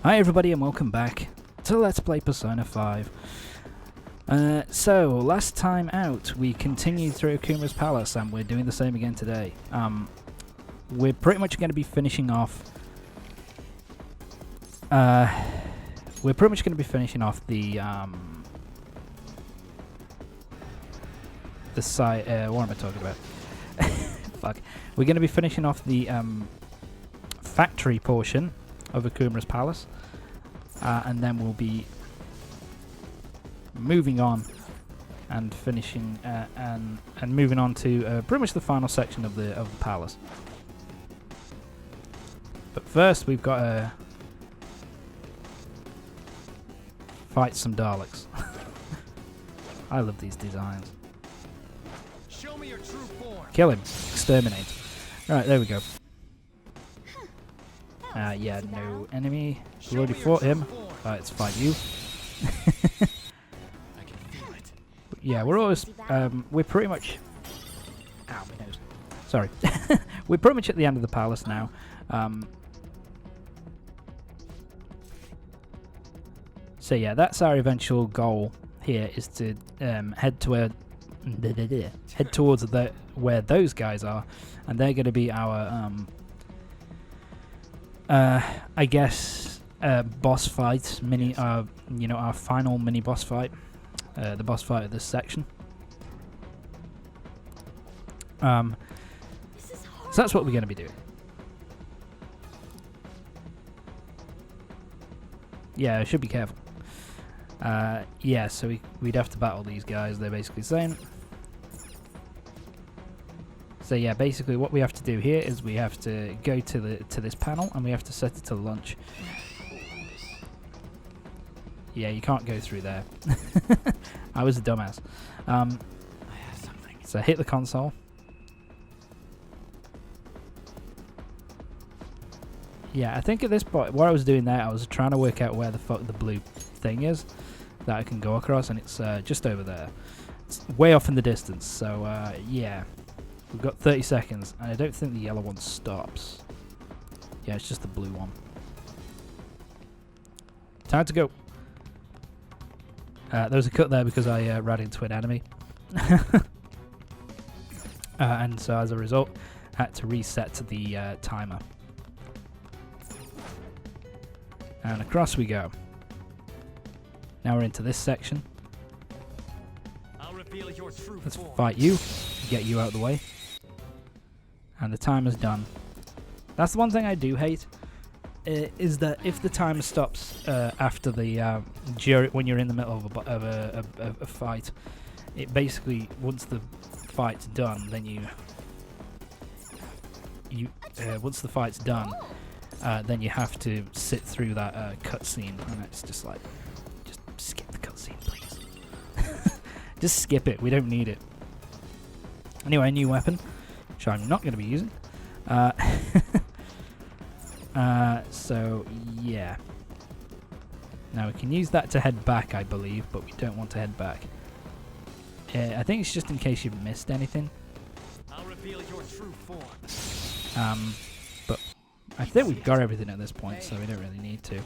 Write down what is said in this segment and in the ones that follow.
Hi everybody and welcome back to Let's Play Persona 5. So, last time out we continued through Okumura's palace and we're doing the same again today. We're pretty much going to be finishing off... the... what am I talking about? Fuck. We're going to be finishing off the factory portion of Okumura's palace, and then we'll be moving on and finishing and moving on to pretty much the final section of the palace. But first, we've got to fight some Daleks. I love these designs. Show me your true form. Kill him. Exterminate. Right, there we go. Yeah, no enemy. We already fought him. Let's fight you. I can feel it. Yeah, we're always... we're pretty much... Ow, my nose. Sorry. We're pretty much at the end of the palace now. So yeah, that's our eventual goal here, is to head towards where those guys are, and they're going to be our I guess boss fight, our final mini boss fight, the boss fight of this section. So that's what we're going to be doing. Yeah, I should be careful. Yeah, so we'd have to battle these guys, they're basically saying. So yeah, basically what we have to do here is we have to go to this panel and we have to set it to launch. Yeah, you can't go through there. I was a dumbass. So hit the console. Yeah, I think at this point, what I was doing there, I was trying to work out where the fuck the blue thing is that I can go across, and it's just over there. It's way off in the distance, so yeah. We've got 30 seconds, and I don't think the yellow one stops. Yeah, it's just the blue one. Time to go. There was a cut there because I ran into an enemy. And so as a result, I had to reset to the timer. And across we go. Now we're into this section. I'll reveal your true Let's form. fight you. Get you out of the way. And the timer's done. That's the one thing I do hate, is that if the timer stops after the when you're in the middle of a fight, it basically, once the fight's done, then once the fight's done, then you have to sit through that cutscene, and it's just like, just skip the cutscene, please. Just skip it. We don't need it. Anyway, new weapon, which I'm not going to be using. So, yeah. Now, we can use that to head back, I believe, but we don't want to head back. I think it's just in case you've missed anything. I'll reveal your true form. But I think we've got everything at this point, so we don't really need to.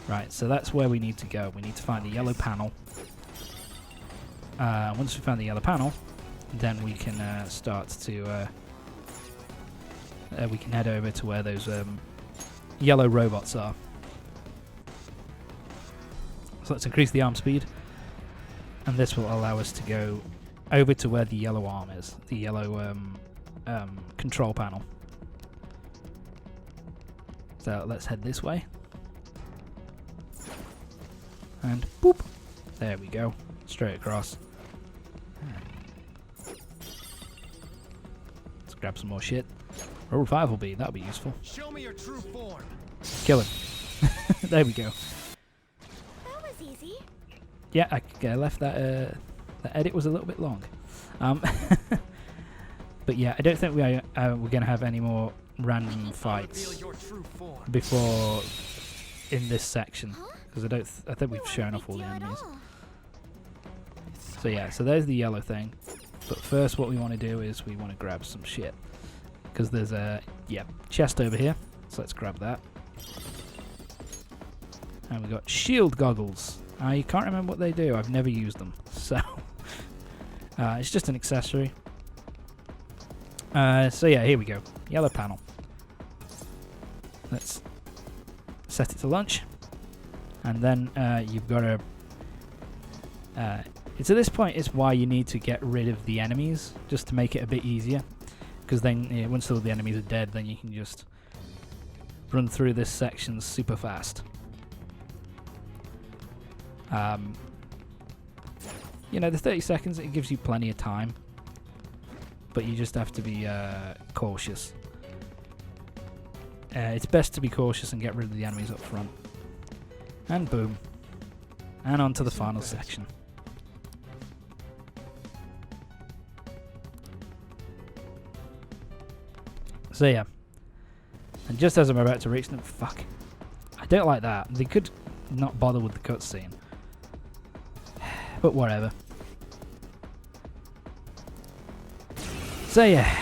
Right, so that's where we need to go. We need to find the yellow panel. Once we find the yellow panel, then we can start to we can head over to where those yellow robots are. So let's increase the arm speed, and this will allow us to go over to where the yellow arm is, the yellow control panel. So let's head this way, and boop, there we go, straight across. Let's grab some more shit. Roll 5 will be, that'll be useful. Show me your true form. Kill him. There we go. That was easy. Yeah, I left that. The edit was a little bit long. But yeah, I don't think we're going to have any more random fights Your true form. before in this section, because I think we've shown off all the enemies. So yeah, so there's the yellow thing. But first, what we want to do is we want to grab some shit, because there's a chest over here. So let's grab that. And we've got shield goggles. I can't remember what they do. I've never used them. So it's just an accessory. So yeah, here we go. Yellow panel. Let's set it to launch. And then you've got to... it's at this point is why you need to get rid of the enemies, just to make it a bit easier. Because then once all the enemies are dead, then you can just run through this section super fast. You know, the 30 seconds, it gives you plenty of time. But you just have to be cautious. It's best to be cautious and get rid of the enemies up front. And boom. And on to the final section. So yeah. And just as I'm about to reach them, fuck. I don't like that. They could not bother with the cutscene. But whatever. So yeah.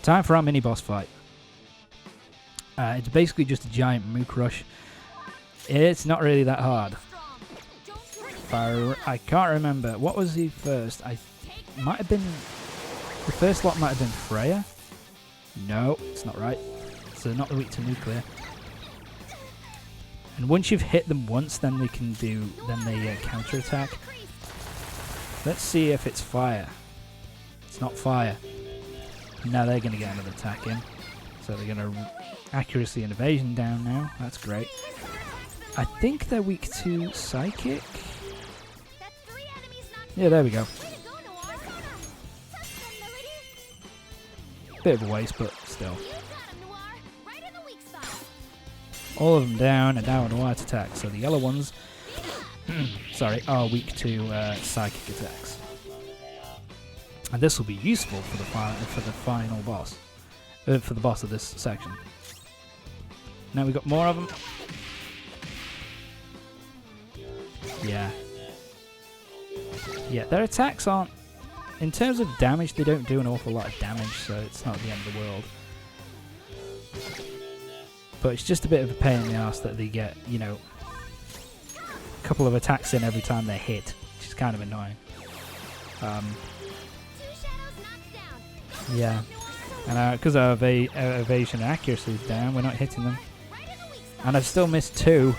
Time for our mini boss fight. It's basically just a giant mook rush. It's not really that hard. I can't remember. What was the first? Might have been... The first lot might have been Freya? No, it's not right. So they're not weak to nuclear. And once you've hit them once, then they can do... Then they counter-attack. Let's see if it's fire. It's not fire. Now they're going to get another attack in. So they're going to... Accuracy and evasion down now. That's great. I think they're weak to psychic. Yeah, there we go. Bit of a waste, but still. All of them down, and now on a white attack. So the yellow ones, sorry, are weak to psychic attacks. And this will be useful for the final boss, for the boss of this section. Now we've got more of them. Yeah. Yeah, their attacks aren't... In terms of damage, they don't do an awful lot of damage, so it's not the end of the world. But it's just a bit of a pain in the ass that they get, you know, a couple of attacks in every time they hit, which is kind of annoying. Yeah. And because our evasion and accuracy is down, we're not hitting them. And I've still missed 2.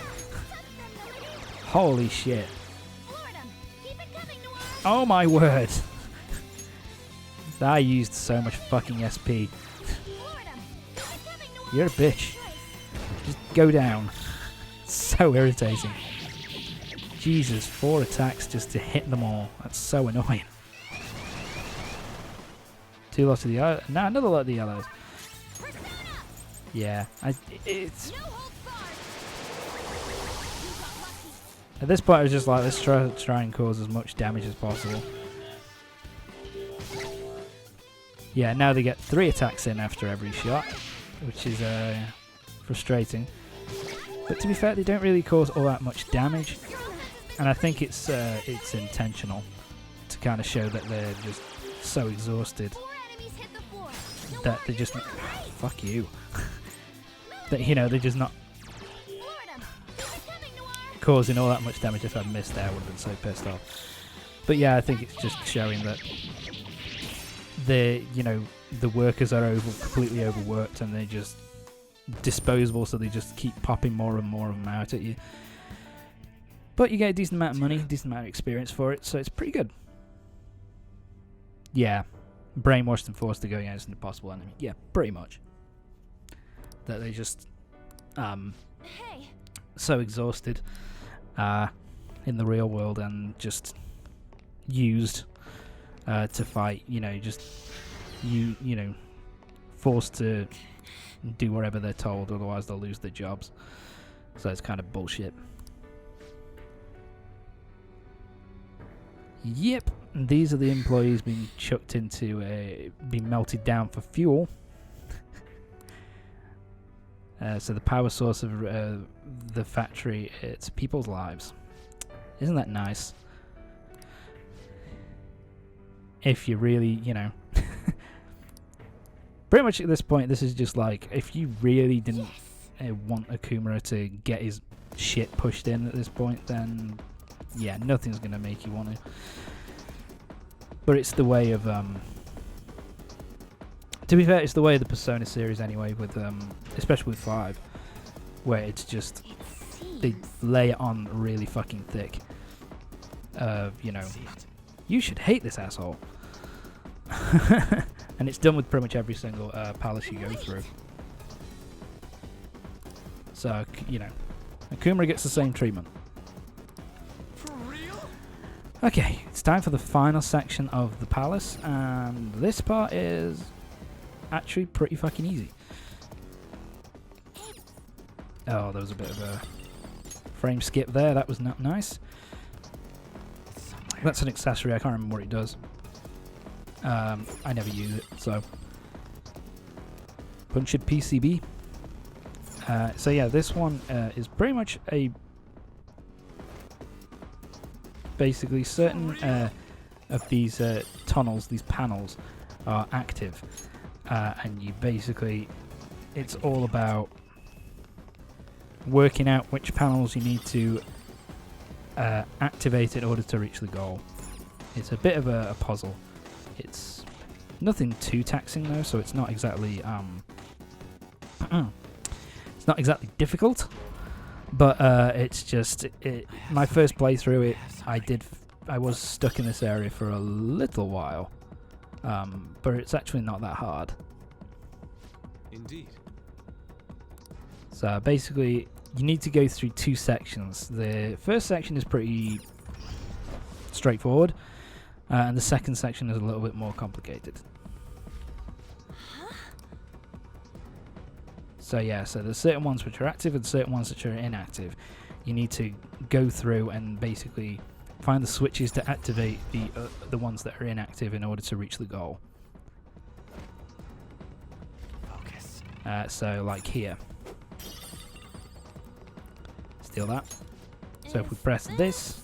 Holy shit. Oh my word. I used so much fucking SP. You're a bitch. Just go down. It's so irritating. Jesus, 4 attacks just to hit them all. That's so annoying. 2 lots of the yellow. No, another lot of the yellows. Yeah, it's... At this point I was just like, let's try and cause as much damage as possible. Yeah, now they get 3 attacks in after every shot, which is frustrating. But to be fair, they don't really cause all that much damage, and I think it's intentional to kind of show that they're just so exhausted that they're just fuck you. That, you know, they're just not causing all that much damage. If I'd missed there, I would have been so pissed off. But yeah, I think it's just showing that the workers are completely overworked and they're just disposable, so they just keep popping more and more of them out at you. But you get a decent amount of money, decent amount of experience for it, so it's pretty good. Yeah, brainwashed and forced to go against an impossible enemy. Yeah, pretty much. That they just so exhausted in the real world and just used to fight, you know, just you know, forced to do whatever they're told, otherwise they'll lose their jobs. So it's kind of bullshit. Yep, and these are the employees being chucked into being melted down for fuel. So the power source of the factory, it's people's lives. Isn't that nice? If you really, you know... Pretty much at this point, this is just like, if you really didn't... want Okumura to get his shit pushed in at this point, then yeah, nothing's gonna make you want to. But it's the way of to be fair, it's the way of the Persona series anyway, with especially with 5, where it's just they lay it on really fucking thick. You know, you should hate this asshole. And it's done with pretty much every single palace you go through. So, you know, Okumura gets the same treatment. For real? Okay, it's time for the final section of the palace, and this part is actually pretty fucking easy. Oh, there was a bit of a frame skip there. That was not nice. That's an accessory. I can't remember what it does. I never use it, so. Punctured PCB. So yeah, this one is pretty much a basically certain of these tunnels, these panels, are active, and you basically, it's all about working out which panels you need to activate in order to reach the goal. It's a bit of a puzzle. It's nothing too taxing though, so it's not exactly it's not exactly difficult, but it's just my first playthrough. I was stuck in this area for a little while, but it's actually not that hard. Indeed. So basically, you need to go through 2 sections. The first section is pretty straightforward, and the second section is a little bit more complicated. So yeah, so there's certain ones which are active and certain ones which are inactive. You need to go through and basically find the switches to activate the ones that are inactive in order to reach the goal. Focus. So like here. Steal that. So if we press this,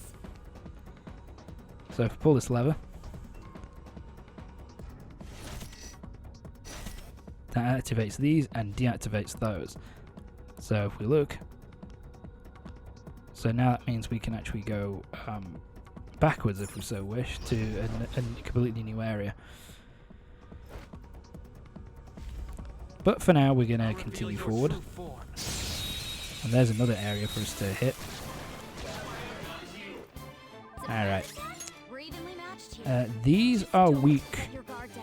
so if we pull this lever, that activates these and deactivates those. So if we look, so now that means we can actually go backwards if we so wish to a completely new area. But for now we're going to continue forward. And there's another area for us to hit. Alright. These are weak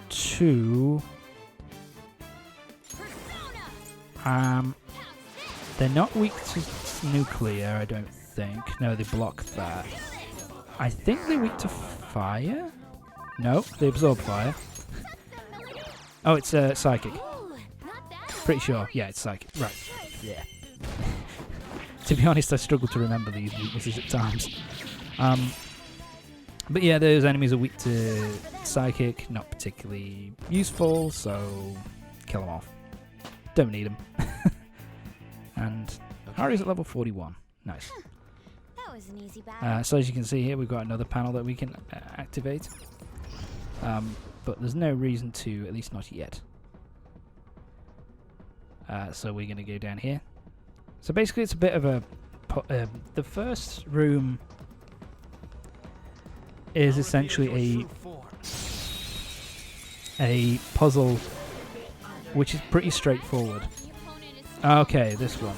to... they're not weak to nuclear, I don't think. No, they block that. I think they're weak to fire? No, they absorb fire. Oh, it's psychic. Pretty sure. Yeah, it's psychic. Right. Yeah. To be honest, I struggle to remember these weaknesses at times. But yeah, those enemies are weak to psychic, not particularly useful, so kill them off. Don't need them. And Harry's at level 41. Nice. That was an easy battle. So as you can see here, we've got another panel that we can activate. But there's no reason to, at least not yet. So we're going to go down here. So basically it's a bit of a... the first room is essentially a puzzle which is pretty straightforward. Okay, this one,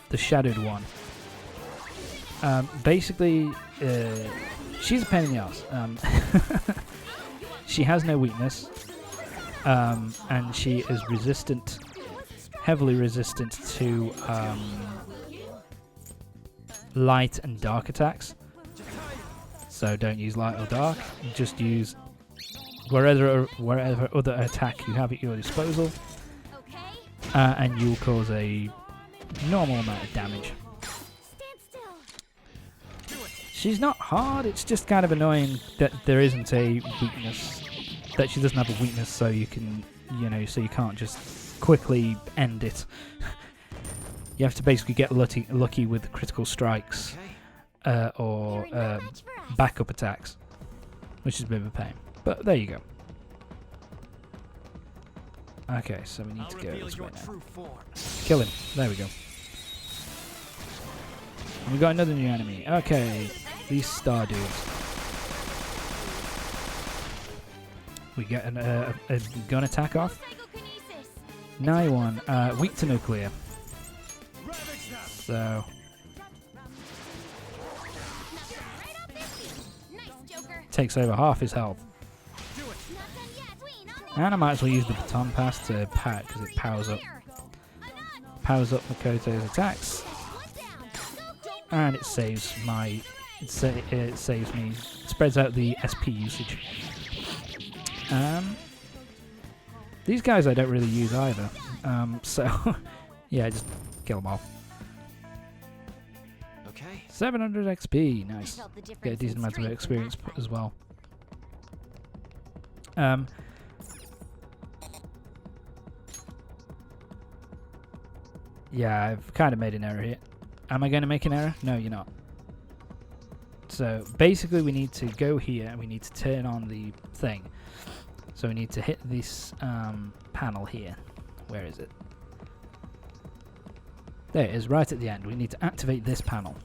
the shadowed one. Basically, she's a pain in the ass. She has no weakness, and she is resistant, heavily resistant to light and dark attacks. So don't use light or dark. Just use wherever other attack you have at your disposal, and you'll cause a normal amount of damage. She's not hard, it's just kind of annoying that there isn't a weakness, that she doesn't have a weakness, so you can, so you can't just quickly end it. You have to basically get lucky with critical strikes or backup attacks, which is a bit of a pain. But there you go. Okay, so we need I'll to go reveal this your way now. true form. Kill him. There we go. And we got another new enemy. Okay, these star dudes. We get a gun attack off. Psychokinesis. Nigh one. Weak to nuclear. Ravage them. So Right off their feet. Nice, Joker. takes over half his health. Do it. Not done yet. Queen, on the And I might as well use the baton pass to pat because it powers up Makoto's attacks. one down. Go, Queen. And it saves my it saves me, spreads out the SP usage. These guys I don't really use either, so yeah, just kill them off. Okay. 700 XP, I nice. felt the difference Get a decent in amount of strength in experience that as fight. well. Yeah, I've kind of made an error here. Am I going to make an error? No, you're not. So basically we need to go here and we need to turn on the thing. So we need to hit this panel here. Where is it? There it is, right at the end. We need to activate this panel.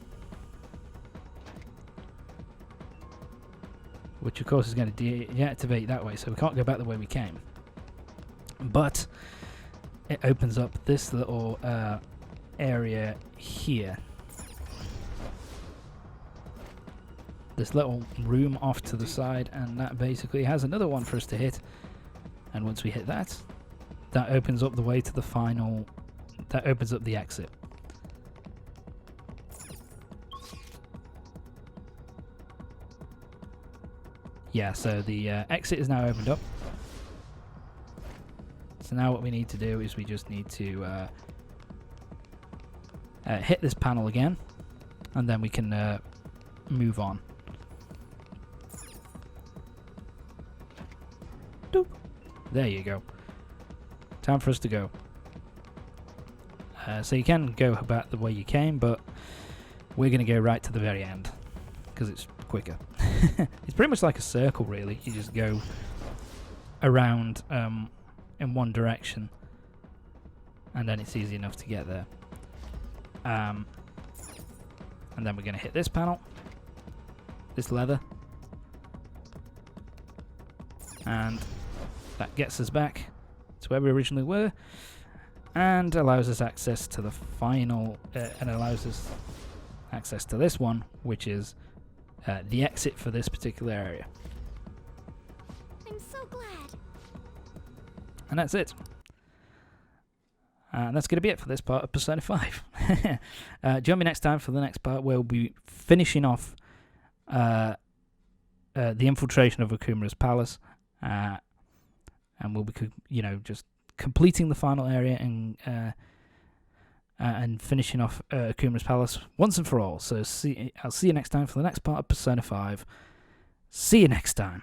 Which of course is going to deactivate that way, so we can't go back the way we came. But it opens up this little area here. This little room off to the side, and that basically has another one for us to hit. And once we hit that, that opens up the way to the final, that opens up the exit. Yeah, so the exit is now opened up. So now what we need to do is we just need to hit this panel again, and then we can move on. Doop. There you go. Time for us to go. So you can go about the way you came, but we're going to go right to the very end because it's quicker. It's pretty much like a circle, really. You just go around in one direction, and then it's easy enough to get there. And then we're going to hit this panel, this leather, and that gets us back to where we originally were, and allows us access to the final, and allows us access to this one, which is the exit for this particular area. I'm so glad. And that's it. And that's going to be it for this part of Persona 5. Join me next time for the next part, where we'll be finishing off the infiltration of Okumura's palace, and we'll be, just completing the final area and finishing off Okumura's palace once and for all. So I'll see you next time for the next part of Persona 5. See you next time.